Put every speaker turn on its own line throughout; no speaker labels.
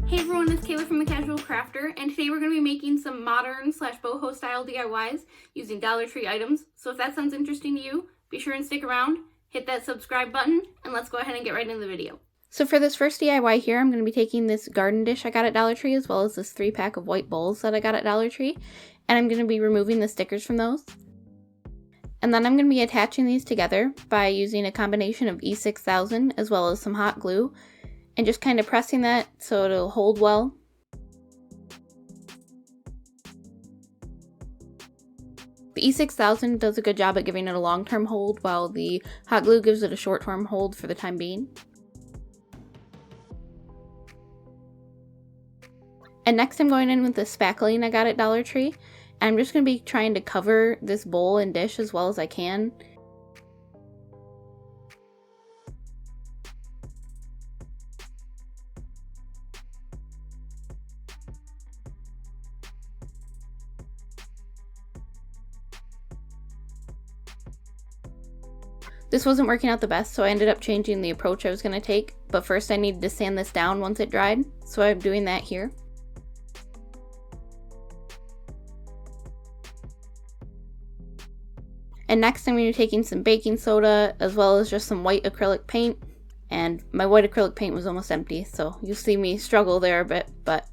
Hey everyone, it's Kayla from The Casual Crafter, and today we're going to be making some modern / boho style DIYs using Dollar Tree items. So if that sounds interesting to you, be sure and stick around, hit that subscribe button, and let's go ahead and get right into the video. So for this first DIY here, I'm going to be taking this garden dish I got at Dollar Tree, as well as this 3-pack of white bowls that I got at Dollar Tree, and I'm going to be removing the stickers from those. And then I'm going to be attaching these together by using a combination of E6000 as well as some hot glue, and just kind of pressing that so it'll hold well. The E6000 does a good job at giving it a long-term hold, while the hot glue gives it a short-term hold for the time being. And next I'm going in with the spackling I got at Dollar Tree, and I'm just going to be trying to cover this bowl and dish as well as I can. This wasn't working out the best, so I ended up changing the approach I was going to take, but first I needed to sand this down once it dried, so I'm doing that here. And next I'm going to be taking some baking soda as well as just some white acrylic paint, and my white acrylic paint was almost empty, so you'll see me struggle there a bit, but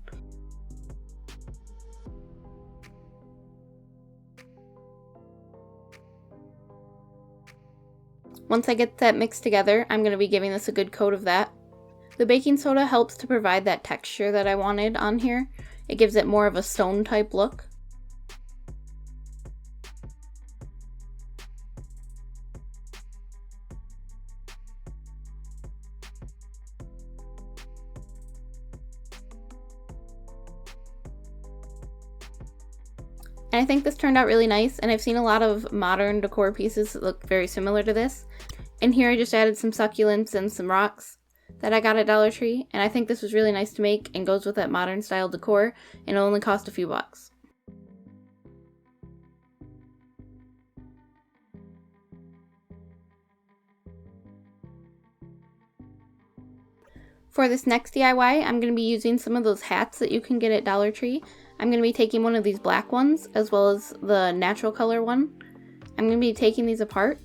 once I get that mixed together, I'm going to be giving this a good coat of that. The baking soda helps to provide that texture that I wanted on here. It gives it more of a stone type look. And I think this turned out really nice, and I've seen a lot of modern decor pieces that look very similar to this. And here I just added some succulents and some rocks that I got at Dollar Tree, and I think this was really nice to make and goes with that modern style decor, and it only cost a few bucks. For this next DIY, I'm going to be using some of those hats that you can get at Dollar Tree. I'm going to be taking one of these black ones as well as the natural color one. I'm going to be taking these apart.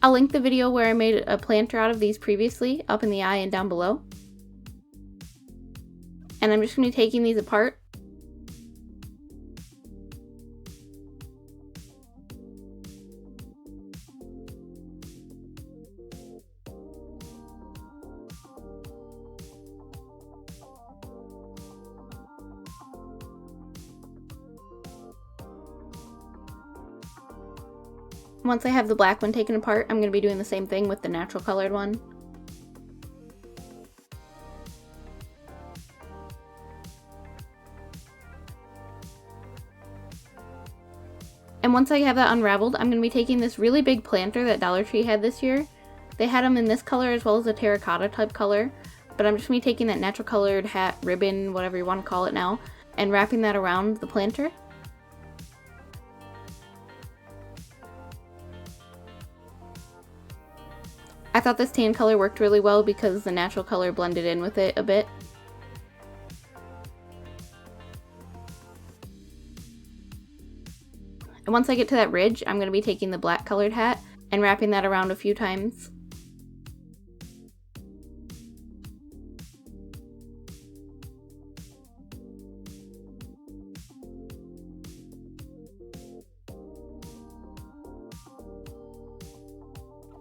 I'll link the video where I made a planter out of these previously up in the eye and down below. And I'm just going to be taking these apart. Once I have the black one taken apart, I'm going to be doing the same thing with the natural colored one. And once I have that unraveled, I'm going to be taking this really big planter that Dollar Tree had this year. They had them in this color as well as a terracotta type color, but I'm just going to be taking that natural colored hat, ribbon, whatever you want to call it now, and wrapping that around the planter. I thought this tan color worked really well because the natural color blended in with it a bit. And once I get to that ridge, I'm going to be taking the black colored hat and wrapping that around a few times.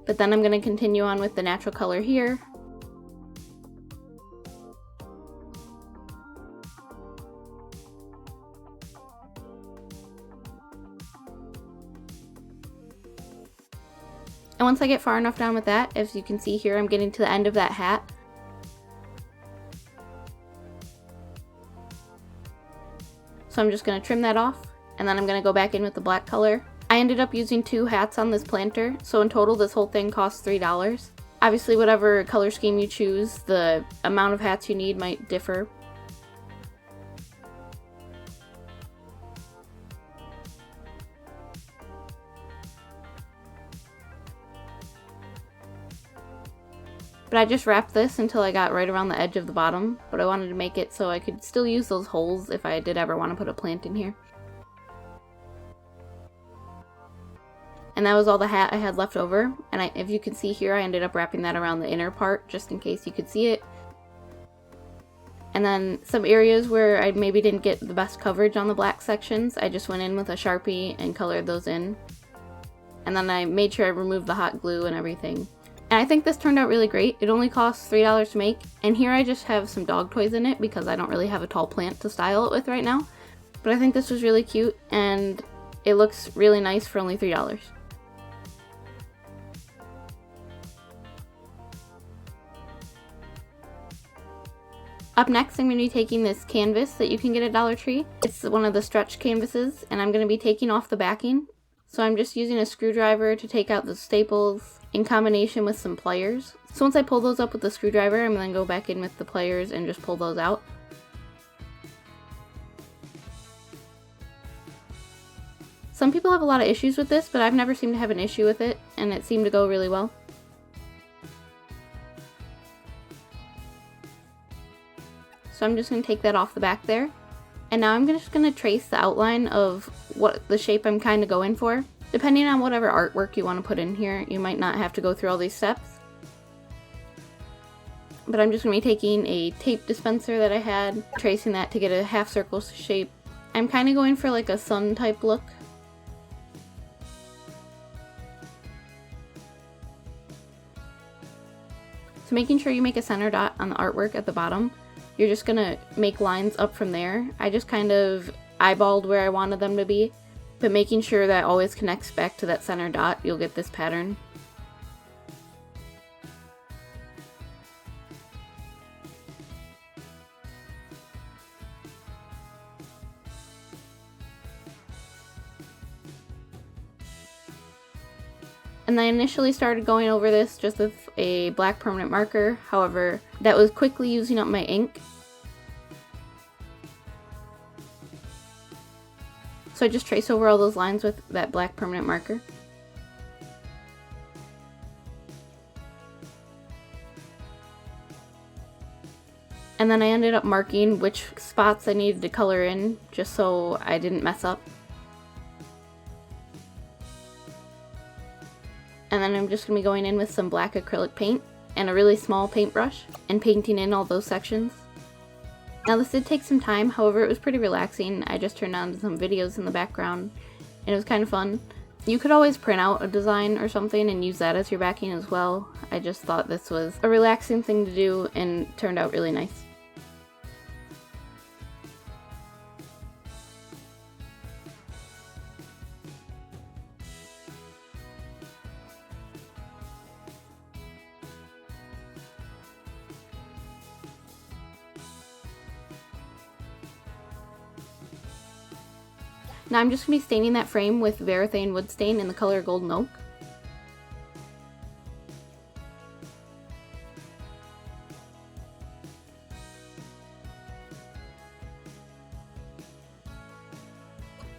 But then I'm going to continue on with the natural color here. And once I get far enough down with that, as you can see here, I'm getting to the end of that hat. So I'm just going to trim that off, and then I'm going to go back in with the black color. I ended up using 2 hats on this planter, so in total this whole thing costs $3. Obviously, whatever color scheme you choose, the amount of hats you need might differ. But I just wrapped this until I got right around the edge of the bottom, but I wanted to make it so I could still use those holes if I did ever want to put a plant in here. And that was all the hat I had left over, and if you can see here, I ended up wrapping that around the inner part just in case you could see it. And then some areas where I maybe didn't get the best coverage on the black sections, I just went in with a Sharpie and colored those in. And then I made sure I removed the hot glue and everything. And I think this turned out really great. It only costs $3 to make. And here I just have some dog toys in it because I don't really have a tall plant to style it with right now. But I think this was really cute and it looks really nice for only $3. Up next, I'm going to be taking this canvas that you can get at Dollar Tree. It's one of the stretch canvases, and I'm going to be taking off the backing. So I'm just using a screwdriver to take out the staples in combination with some pliers. So once I pull those up with the screwdriver, I'm going to go back in with the pliers and just pull those out. Some people have a lot of issues with this, but I've never seemed to have an issue with it, and it seemed to go really well. So I'm just going to take that off the back there. And now I'm just going to trace the outline of what the shape I'm kind of going for. Depending on whatever artwork you want to put in here, you might not have to go through all these steps. But I'm just going to be taking a tape dispenser that I had, tracing that to get a half circle shape. I'm kind of going for like a sun type look. So making sure you make a center dot on the artwork at the bottom. You're just gonna make lines up from there. I just kind of eyeballed where I wanted them to be, but making sure that always connects back to that center dot, you'll get this pattern. And I initially started going over this just with a black permanent marker, however, that was quickly using up my ink. So I just trace over all those lines with that black permanent marker. And then I ended up marking which spots I needed to color in, just so I didn't mess up. And then I'm just going to be going in with some black acrylic paint and a really small paintbrush and painting in all those sections. Now this did take some time, however it was pretty relaxing. I just turned on some videos in the background and it was kind of fun. You could always print out a design or something and use that as your backing as well. I just thought this was a relaxing thing to do and it turned out really nice. Now I'm just going to be staining that frame with Varathane wood stain in the color Golden Oak.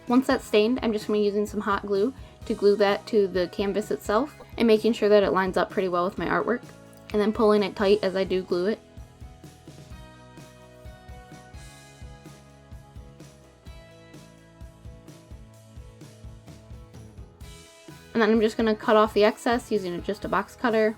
Once that's stained, I'm just going to be using some hot glue to glue that to the canvas itself and making sure that it lines up pretty well with my artwork, and then pulling it tight as I do glue it. And then I'm just going to cut off the excess using just a box cutter.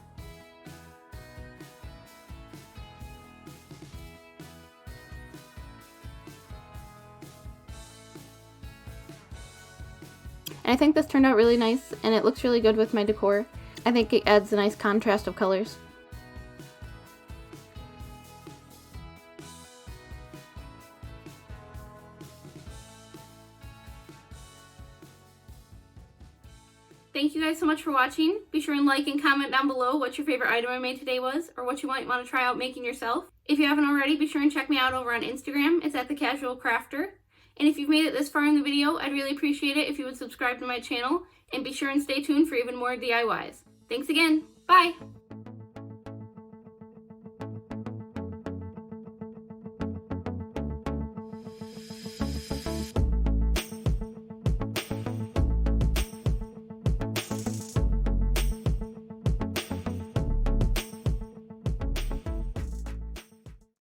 And I think this turned out really nice and it looks really good with my decor. I think it adds a nice contrast of colors. Thank you guys so much for watching. Be sure and like and comment down below what your favorite item I made today was, or what you might want to try out making yourself. If you haven't already, be sure and check me out over on Instagram. It's at @thecasualcrafter. And if you've made it this far in the video, I'd really appreciate it if you would subscribe to my channel, and be sure and stay tuned for even more DIYs. Thanks again. Bye!